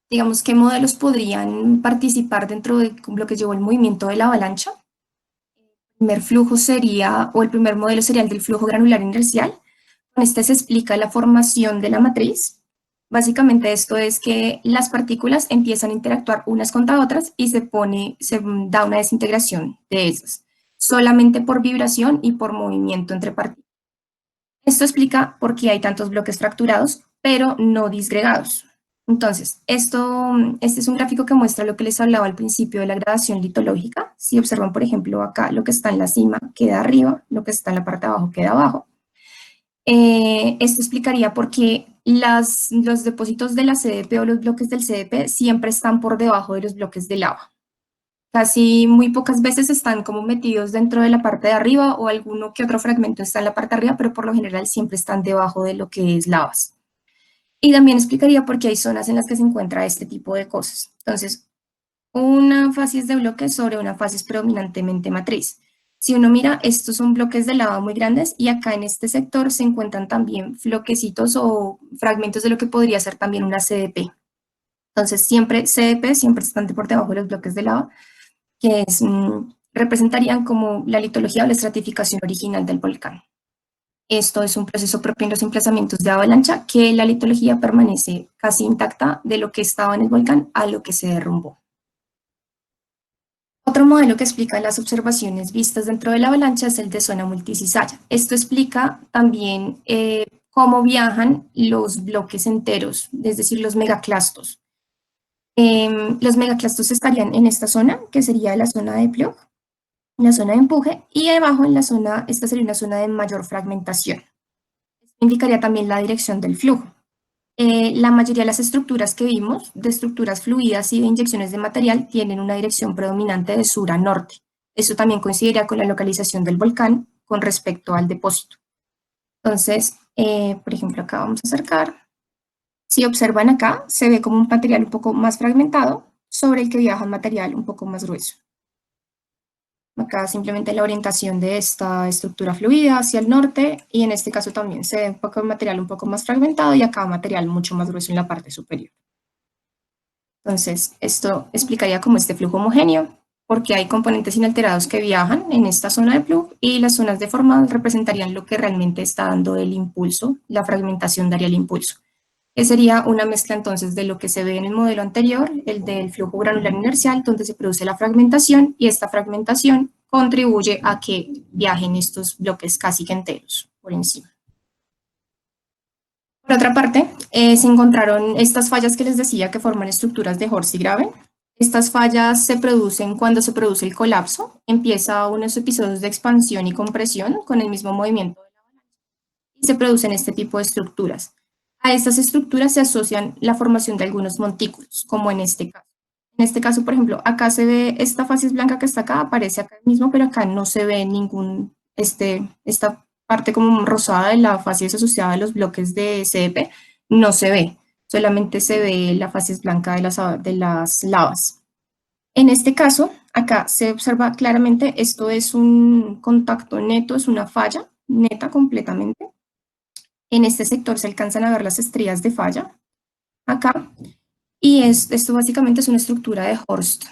digamos, qué modelos podrían participar dentro de lo que llevó el movimiento de la avalancha. El primer flujo sería, o el primer modelo sería el del flujo granular inercial. Con este se explica la formación de la matriz. Básicamente esto es que las partículas empiezan a interactuar unas contra otras y se da una desintegración de esas, solamente por vibración y por movimiento entre partículas. Esto explica por qué hay tantos bloques fracturados, pero no disgregados. Entonces, este es un gráfico que muestra lo que les hablaba al principio de la gradación litológica. Si observan, por ejemplo, acá lo que está en la cima queda arriba, lo que está en la parte de abajo queda abajo. Esto explicaría por qué los depósitos de la CDP o los bloques del CDP siempre están por debajo de los bloques de lava. Casi muy pocas veces están como metidos dentro de la parte de arriba o alguno que otro fragmento está en la parte de arriba, pero por lo general siempre están debajo de lo que es lavas. Y también explicaría por qué hay zonas en las que se encuentra este tipo de cosas. Entonces, una facies de bloques sobre una facies predominantemente matriz. Si uno mira, estos son bloques de lava muy grandes y acá en este sector se encuentran también bloquecitos o fragmentos de lo que podría ser también una CDP. Entonces, siempre CDP, siempre están por debajo de los bloques de lava, que representarían como la litología o la estratificación original del volcán. Esto es un proceso propio en los emplazamientos de avalancha, que la litología permanece casi intacta de lo que estaba en el volcán a lo que se derrumbó. Otro modelo que explica las observaciones vistas dentro de la avalancha es el de zona multicizalla. Esto explica también cómo viajan los bloques enteros, es decir, los megaclastos. Los megaclastos estarían en esta zona, que sería la zona de Plug, la zona de empuje, y debajo en la zona, esta sería una zona de mayor fragmentación. Esto indicaría también la dirección del flujo. La mayoría de las estructuras que vimos, de estructuras fluidas y de inyecciones de material, tienen una dirección predominante de sur a norte. Eso también coincidiría con la localización del volcán con respecto al depósito. Entonces, por ejemplo, acá vamos a acercar. Si observan acá, se ve como un material un poco más fragmentado sobre el que viaja un material un poco más grueso. Acá simplemente la orientación de esta estructura fluida hacia el norte y en este caso también se ve un poco de material un poco más fragmentado y acá material mucho más grueso en la parte superior. Entonces, esto explicaría como este flujo homogéneo, porque hay componentes inalterados que viajan en esta zona de plug y las zonas deformadas representarían lo que realmente está dando el impulso, la fragmentación daría el impulso. Que sería una mezcla entonces de lo que se ve en el modelo anterior, el del flujo granular inercial, donde se produce la fragmentación y esta fragmentación contribuye a que viajen estos bloques casi que enteros por encima. Por otra parte, se encontraron estas fallas que les decía que forman estructuras de Horst-Graben. Estas fallas se producen cuando se produce el colapso, empieza unos episodios de expansión y compresión con el mismo movimiento y se producen este tipo de estructuras. A estas estructuras se asocian la formación de algunos montículos, como en este caso. En este caso, por ejemplo, acá se ve esta facies blanca que está acá, aparece acá mismo, pero acá no se ve esta parte como rosada de la facies asociada a los bloques de CDP, no se ve, solamente se ve la facies blanca de las lavas. En este caso, acá se observa claramente, esto es un contacto neto, es una falla neta completamente. En este sector se alcanzan a ver las estrías de falla, acá, y esto básicamente es una estructura de Horst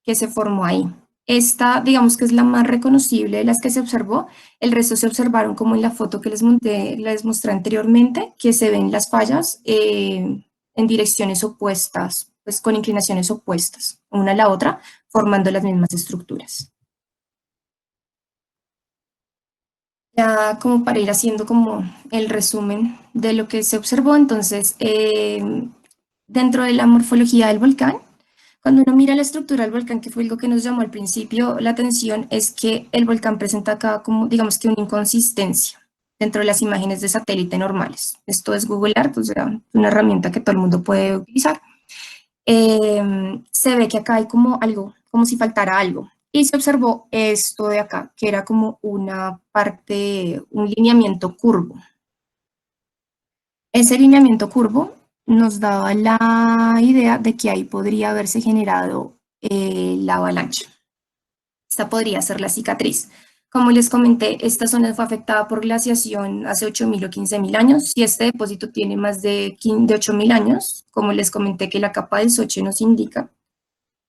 que se formó ahí. Esta, digamos que es la más reconocible de las que se observó, el resto se observaron como en la foto que les mostré anteriormente, que se ven las fallas en direcciones opuestas, pues con inclinaciones opuestas, una a la otra, formando las mismas estructuras. Ya como para ir haciendo como el resumen de lo que se observó, entonces, dentro de la morfología del volcán, cuando uno mira la estructura del volcán, que fue algo que nos llamó al principio la atención, es que el volcán presenta acá como, digamos que una inconsistencia. dentro de las imágenes de satélite normales. Esto es Google Earth, o sea, una herramienta que todo el mundo puede utilizar. Se ve que acá hay como algo, como si faltara algo. Y se observó esto de acá, que era como una parte, un lineamiento curvo. Ese lineamiento curvo nos daba la idea de que ahí podría haberse generado la avalancha. Esta podría ser la cicatriz. Como les comenté, esta zona fue afectada por glaciación hace 8.000 o 15.000 años y este depósito tiene más de 8.000 años, como les comenté que la capa del Soche nos indica.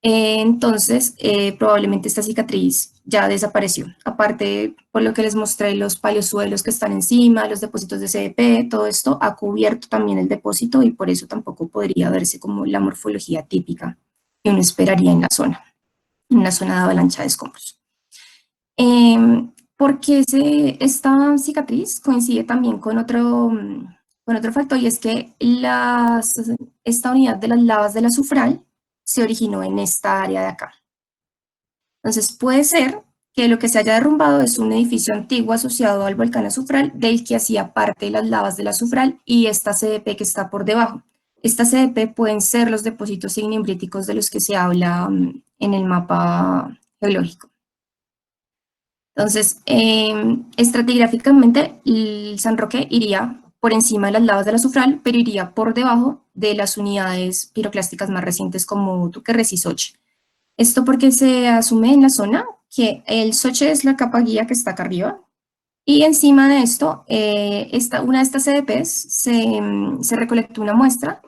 Entonces, probablemente esta cicatriz ya desapareció. Aparte, por lo que les mostré, los paleosuelos que están encima, los depósitos de CDP, todo esto ha cubierto también el depósito y por eso tampoco podría verse como la morfología típica que uno esperaría en la zona, en una zona de avalancha de escombros. Porque esta cicatriz coincide también con otro factor y es que esta unidad de las lavas del azufral se originó en esta área de acá. Entonces puede ser que lo que se haya derrumbado es un edificio antiguo asociado al volcán azufral del que hacía parte de las lavas del azufral y esta CDP que está por debajo. Estas CDP pueden ser los depósitos ignimbritíticos de los que se habla en el mapa geológico. Entonces, estratigráficamente, el San Roque iría por encima de las lavas del azufral, pero iría por debajo de las unidades piroclásticas más recientes como Túquerres y Soche. Esto porque se asume en la zona que el Soche es la capa guía que está acá arriba, y encima de esto, una de estas CDPs se recolectó una muestra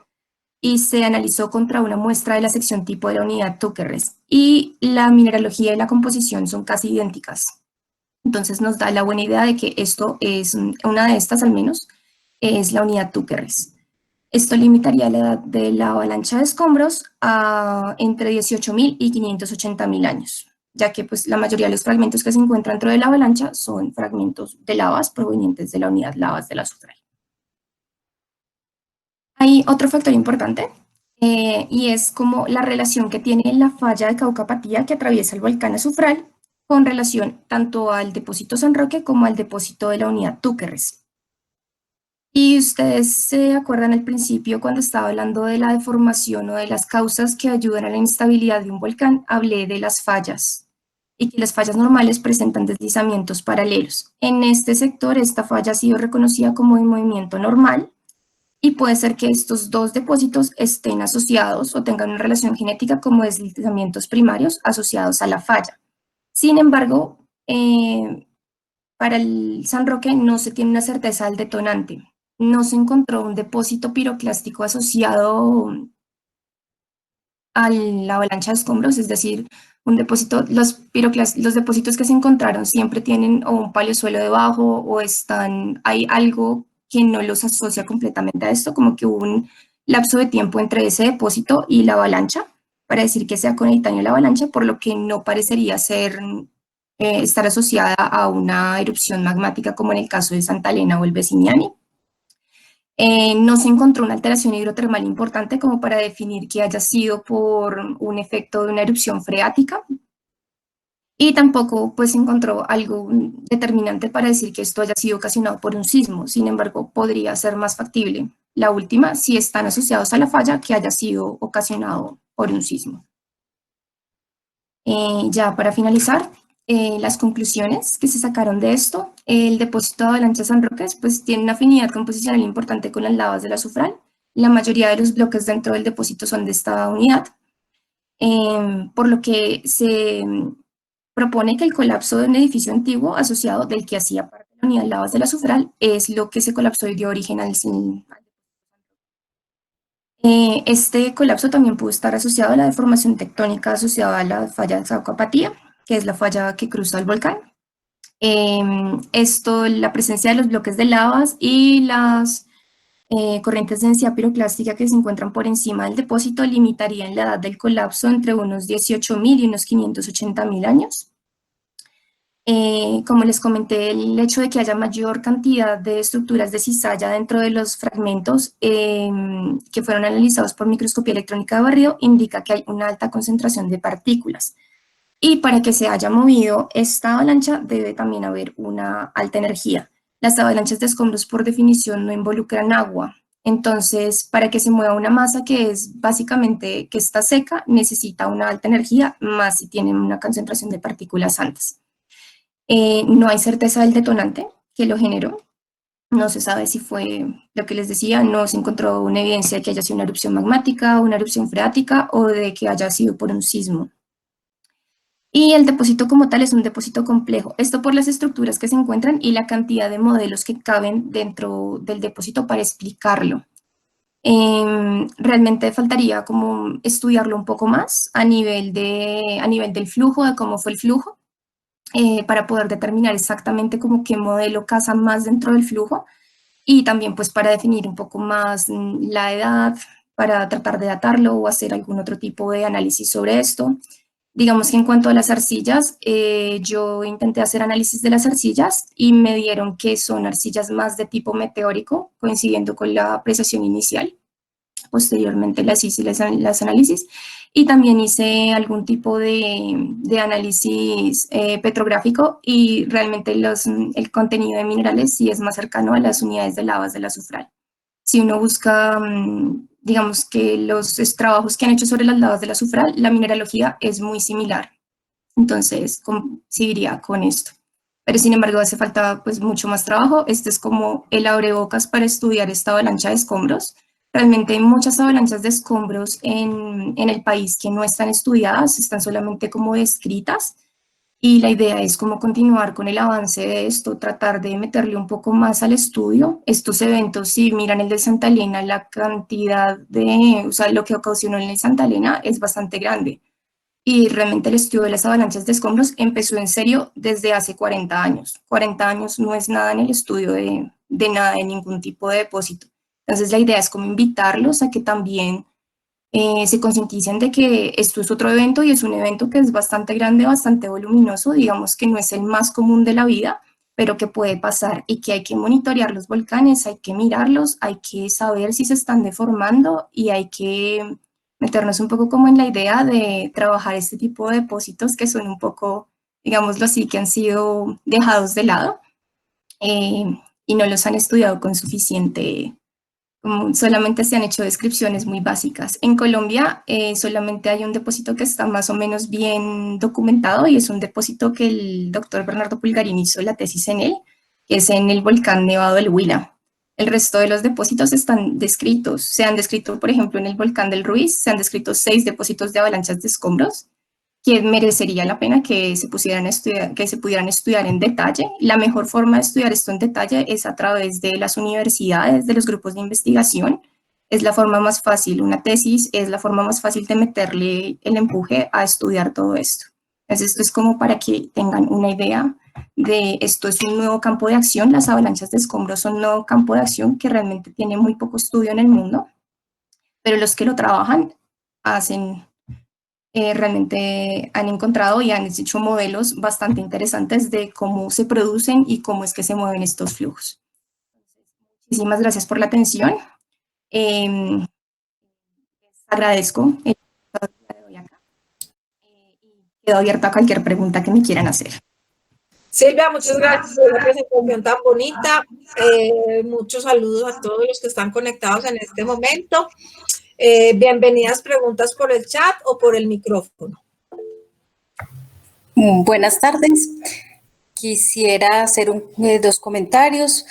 y se analizó contra una muestra de la sección tipo de la unidad Túquerres, y la mineralogía y la composición son casi idénticas. Entonces nos da la buena idea de que esto es, una de estas al menos, es la unidad Túquerres. Esto limitaría la edad de la avalancha de escombros a entre 18.000 y 580.000 años, ya que pues, la mayoría de los fragmentos que se encuentran dentro de la avalancha son fragmentos de lavas provenientes de la unidad lavas del azufral. Hay otro factor importante y es como la relación que tiene la falla de Caucapatía que atraviesa el volcán azufral con relación tanto al depósito San Roque como al depósito de la unidad Túquerres. Y ustedes se acuerdan al principio cuando estaba hablando de la deformación o de las causas que ayudan a la instabilidad de un volcán, hablé de las fallas y que las fallas normales presentan deslizamientos paralelos. En este sector esta falla ha sido reconocida como un movimiento normal y puede ser que estos dos depósitos estén asociados o tengan una relación genética como deslizamientos primarios asociados a la falla. Sin embargo, para el San Roque no se tiene una certeza del detonante. No se encontró un depósito piroclástico asociado a la avalancha de escombros, es decir, un depósito, los depósitos que se encontraron siempre tienen o un paleosuelo debajo o hay algo que no los asocia completamente a esto, como que hubo un lapso de tiempo entre ese depósito y la avalancha, para decir que sea coetáneo a la avalancha, por lo que no parecería estar asociada a una erupción magmática como en el caso de Santa Elena o el Veciniani. No se encontró una alteración hidrotermal importante como para definir que haya sido por un efecto de una erupción freática y tampoco pues se encontró algo determinante para decir que esto haya sido ocasionado por un sismo. Sin embargo, podría ser más factible la última si están asociados a la falla que haya sido ocasionado por un sismo. Ya para finalizar, las conclusiones que se sacaron de esto, el depósito de avalancha San Roque pues, tiene una afinidad composicional importante con las lavas del azufral. La mayoría de los bloques dentro del depósito son de esta unidad, por lo que se propone que el colapso de un edificio antiguo asociado del que hacía parte de la unidad lavas del azufral es lo que se colapsó y dio origen al este colapso también pudo estar asociado a la deformación tectónica asociada a la falla de Saucapatía, que es la falla que cruza el volcán. La presencia de los bloques de lavas y las corrientes de densidad piroclástica que se encuentran por encima del depósito limitarían la edad del colapso entre unos 18.000 y unos 580.000 años. Como les comenté, el hecho de que haya mayor cantidad de estructuras de cizalla dentro de los fragmentos que fueron analizados por microscopía electrónica de barrido indica que hay una alta concentración de partículas. Y para que se haya movido esta avalancha debe también haber una alta energía. Las avalanchas de escombros por definición no involucran agua. Entonces, para que se mueva una masa que es básicamente que está seca, necesita una alta energía, más si tiene una concentración de partículas altas. No hay certeza del detonante que lo generó. No se sabe si fue lo que les decía, no se encontró una evidencia de que haya sido una erupción magmática, una erupción freática o de que haya sido por un sismo. Y el depósito como tal es un depósito complejo. Esto por las estructuras que se encuentran y la cantidad de modelos que caben dentro del depósito para explicarlo. Realmente faltaría como estudiarlo un poco más a nivel del flujo, de cómo fue el flujo, para poder determinar exactamente como qué modelo casa más dentro del flujo y también pues para definir un poco más la edad, para tratar de datarlo o hacer algún otro tipo de análisis sobre esto. Digamos que en cuanto a las arcillas, yo intenté hacer análisis de las arcillas y me dieron que son arcillas más de tipo meteórico, coincidiendo con la apreciación inicial. Posteriormente las hice las análisis y también hice algún tipo de análisis petrográfico y realmente el contenido de minerales sí es más cercano a las unidades de lavas del azufral. Si uno busca, digamos que los trabajos que han hecho sobre las lavas del azufral, la mineralogía es muy similar. Entonces, coincidiría con esto. Pero sin embargo, hace falta pues mucho más trabajo. Este es como el abrebocas para estudiar esta avalancha de escombros. Realmente hay muchas avalanchas de escombros en el país que no están estudiadas, están solamente como descritas. Y la idea es como continuar con el avance de esto, tratar de meterle un poco más al estudio. Estos eventos, si miran el de Santa Elena, la cantidad de, o sea, lo que ocasionó en el Santa Elena es bastante grande. Y realmente el estudio de las avalanchas de escombros empezó en serio desde hace 40 años. 40 años no es nada en el estudio de nada, de ningún tipo de depósito. Entonces la idea es como invitarlos a que también se concienticen de que esto es otro evento y es un evento que es bastante grande, bastante voluminoso, digamos que no es el más común de la vida, pero que puede pasar y que hay que monitorear los volcanes, hay que mirarlos, hay que saber si se están deformando y hay que meternos un poco como en la idea de trabajar este tipo de depósitos que son un poco, digámoslo así, que han sido dejados de lado eh, y no los han estudiado con suficiente, solamente se han hecho descripciones muy básicas. En Colombia solamente hay un depósito que está más o menos bien documentado y es un depósito que el doctor Bernardo Pulgarín hizo la tesis en él, que es en el volcán Nevado del Huila. El resto de los depósitos están descritos. Se han descrito, por ejemplo, en el volcán del Ruiz, se han descrito 6 depósitos de avalanchas de escombros que merecería la pena que se pudieran estudiar en detalle. La mejor forma de estudiar esto en detalle es a través de las universidades, de los grupos de investigación. Es la forma más fácil, una tesis es la forma más fácil de meterle el empuje a estudiar todo esto. Entonces, esto es como para que tengan una idea de esto es un nuevo campo de acción. Las avalanchas de escombros son un nuevo campo de acción que realmente tiene muy poco estudio en el mundo, pero los que lo trabajan hacen realmente han encontrado y han hecho modelos bastante interesantes de cómo se producen y cómo es que se mueven estos flujos. Muchísimas gracias por la atención. Les agradezco el día de hoy acá y quedo abierta a cualquier pregunta que me quieran hacer. Silvia, muchas gracias por la presentación tan bonita. Muchos saludos a todos los que están conectados en este momento. Bienvenidas preguntas por el chat o por el micrófono. Buenas tardes. Quisiera hacer dos comentarios.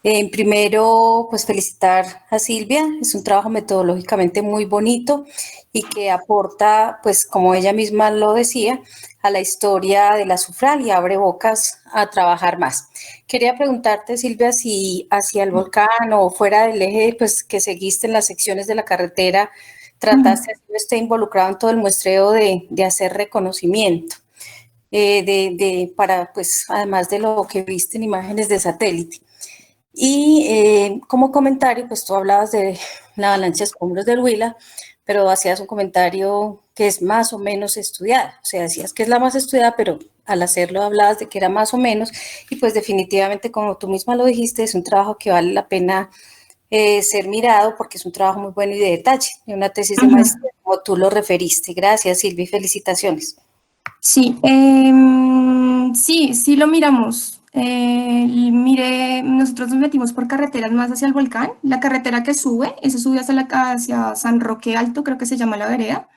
Primero, pues felicitar a Silvia. Es un trabajo metodológicamente muy bonito y que aporta, pues como ella misma lo decía, a la historia del azufral y abre bocas a trabajar más. Quería preguntarte, Silvia, si hacia el volcán o fuera del eje, pues que seguiste en las secciones de la carretera, trataste de estar involucrado en todo el muestreo de hacer reconocimiento. Para, pues, además de lo que viste en imágenes de satélite. Y como comentario, pues tú hablabas de la avalancha de escombros del Huila, pero hacías un comentario que es más o menos estudiada, o sea, decías que es la más estudiada, pero al hacerlo hablabas de que era más o menos, y pues definitivamente, como tú misma lo dijiste, es un trabajo que vale la pena ser mirado porque es un trabajo muy bueno y de detalle, y una tesis de maestría, como tú lo referiste. Gracias, Silvia, y felicitaciones. Sí, sí lo miramos. Y mire, nosotros nos metimos por carreteras más hacia el volcán. La carretera que sube, esa sube hacia San Roque Alto, creo que se llama la vereda.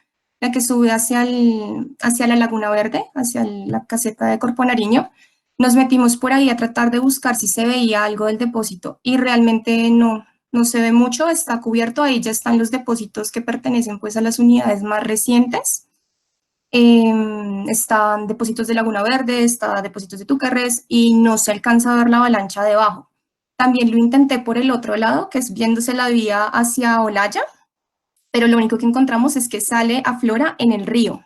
La que sube hacia la Laguna Verde, hacia la caseta de Corpo Nariño. Nos metimos por ahí a tratar de buscar si se veía algo del depósito y realmente no se ve mucho, está cubierto. Ahí ya están los depósitos que pertenecen pues a las unidades más recientes. Están depósitos de Laguna Verde, está depósitos de Túquerres y no se alcanza a ver la avalancha debajo. También lo intenté por el otro lado, que es viéndose la vía hacia Olaya, pero lo único que encontramos es que sale, aflora en el río,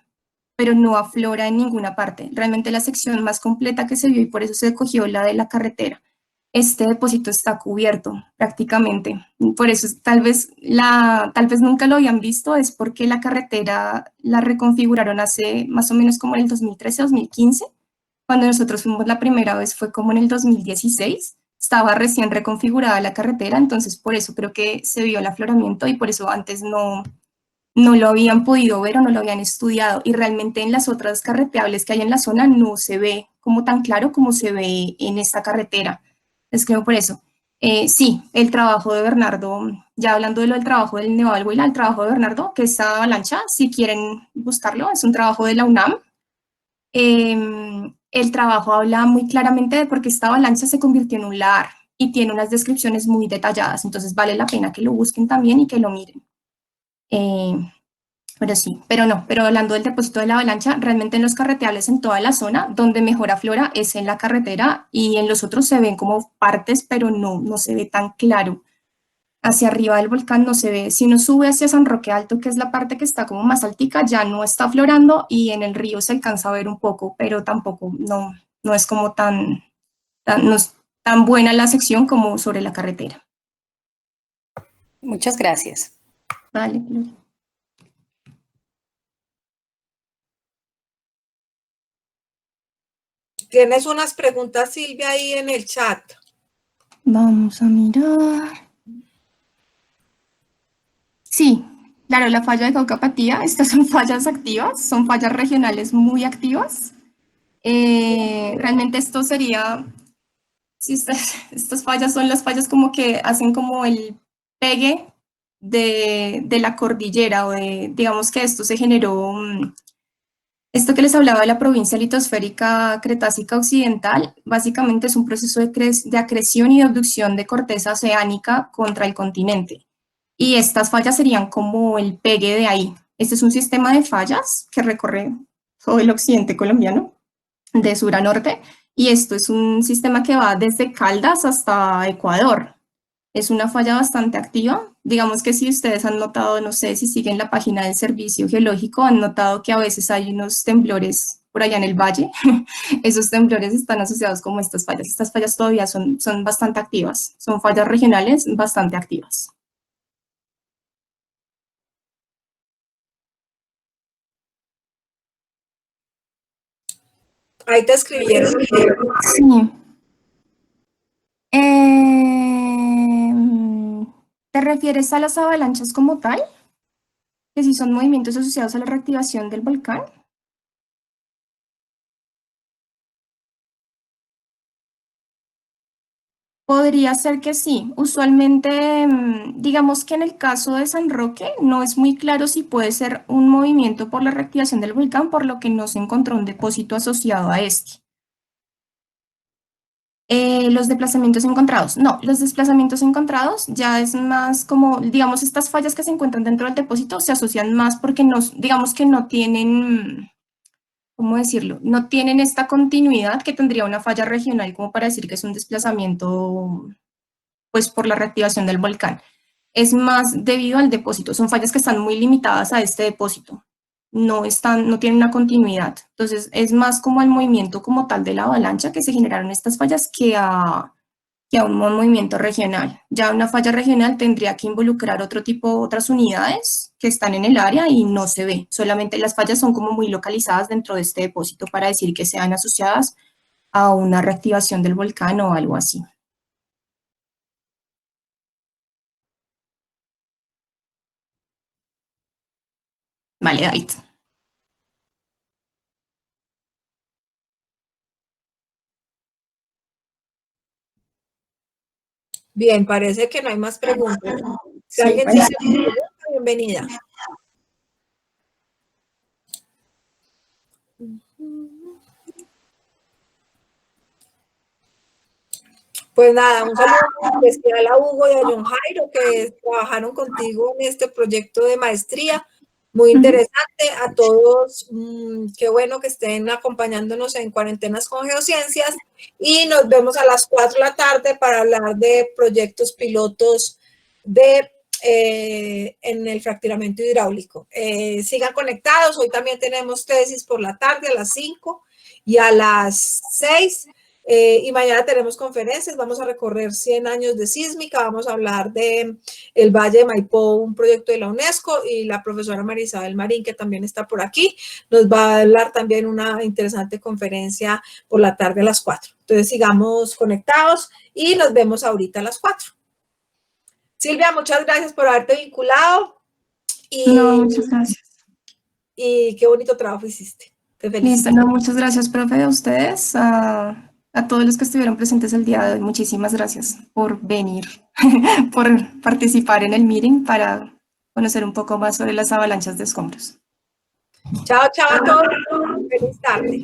pero no aflora en ninguna parte. Realmente la sección más completa que se vio y por eso se cogió la de la carretera. Este depósito está cubierto prácticamente. Por eso tal vez nunca lo habían visto, es porque la carretera la reconfiguraron hace más o menos como en el 2013-2015. Cuando nosotros fuimos la primera vez fue como en el 2016. Estaba recién reconfigurada la carretera, entonces por eso creo que se vio el afloramiento y por eso antes no lo habían podido ver o no lo habían estudiado. Y realmente en las otras carreteables que hay en la zona no se ve como tan claro como se ve en esta carretera. Es creo por eso. Sí, el trabajo de Bernardo, ya hablando de lo del trabajo del Nevado del Huila, el trabajo de Bernardo, que es esa avalancha, si quieren buscarlo, es un trabajo de la UNAM. El trabajo habla muy claramente de por qué esta avalancha se convirtió en un lahar y tiene unas descripciones muy detalladas, entonces vale la pena que lo busquen también y que lo miren. Eh, pero sí, pero no, pero hablando del depósito de la avalancha, realmente en los carreteables en toda la zona, donde mejor aflora es en la carretera y en los otros se ven como partes, pero no se ve tan claro. Hacia arriba del volcán no se ve. Si uno sube hacia San Roque Alto, que es la parte que está como más altica, ya no está aflorando y en el río se alcanza a ver un poco, pero tampoco, no es como no es tan buena la sección como sobre la carretera. Muchas gracias. Vale. Tienes unas preguntas, Silvia, ahí en el chat. Vamos a mirar. Sí, claro, la falla de Caucapatía, estas son fallas activas, son fallas regionales muy activas. Realmente esto sería, si estas fallas son las fallas como que hacen como el pegue de la cordillera o digamos que esto se generó, esto que les hablaba de la provincia litosférica cretácica occidental, básicamente es un proceso de acreción y de abducción de corteza oceánica contra el continente. Y estas fallas serían como el pegue de ahí. Este es un sistema de fallas que recorre todo el occidente colombiano, de sur a norte, y esto es un sistema que va desde Caldas hasta Ecuador. Es una falla bastante activa. Digamos que si ustedes han notado, no sé si siguen la página del Servicio Geológico, han notado que a veces hay unos temblores por allá en el valle. Esos temblores están asociados como estas fallas. Estas fallas todavía son bastante activas. Son fallas regionales bastante activas. Ahí te escribieron. Sí. ¿Te refieres a las avalanchas como tal? Que si son movimientos asociados a la reactivación del volcán. Podría ser que sí. Usualmente, digamos que en el caso de San Roque no es muy claro si puede ser un movimiento por la reactivación del volcán, por lo que no se encontró un depósito asociado a este. Los desplazamientos encontrados. No, los desplazamientos encontrados ya es más como, digamos, estas fallas que se encuentran dentro del depósito se asocian más porque digamos que no tienen, ¿cómo decirlo? No tienen esta continuidad que tendría una falla regional como para decir que es un desplazamiento, pues, por la reactivación del volcán. Es más debido al depósito. Son fallas que están muy limitadas a este depósito. No tienen una continuidad. Entonces, es más como el movimiento como tal de la avalancha que se generaron estas fallas que a un movimiento regional. Ya una falla regional tendría que involucrar otro tipo, otras unidades que están en el área y no se ve. Solamente las fallas son como muy localizadas dentro de este depósito para decir que sean asociadas a una reactivación del volcán o algo así. Vale, David. Bien, parece que no hay más preguntas. Si Sí, alguien bueno. tiene una pregunta, bienvenida. Pues nada, un saludo especial a Hugo y a John Jairo que trabajaron contigo en este proyecto de maestría. Muy interesante. A todos, qué bueno que estén acompañándonos en Cuarentenas con Geociencias y nos vemos a las 4 de la tarde para hablar de proyectos pilotos en el fracturamiento hidráulico. Sigan conectados. Hoy también tenemos tesis por la tarde a las 5 y a las 6. Y mañana tenemos conferencias, vamos a recorrer 100 años de sísmica, vamos a hablar de el Valle de Maipó, un proyecto de la UNESCO, y la profesora María Isabel Marín, que también está por aquí, nos va a hablar también una interesante conferencia por la tarde a las 4. Entonces sigamos conectados y nos vemos ahorita a las 4. Silvia, muchas gracias por haberte vinculado. No, muchas gracias. Y qué bonito trabajo hiciste. Te felicito. Listo, no, muchas gracias, profe, a ustedes, a todos los que estuvieron presentes el día de hoy. Muchísimas gracias por venir, por participar en el meeting para conocer un poco más sobre las avalanchas de escombros. Chao, chao a todos. Feliz tarde.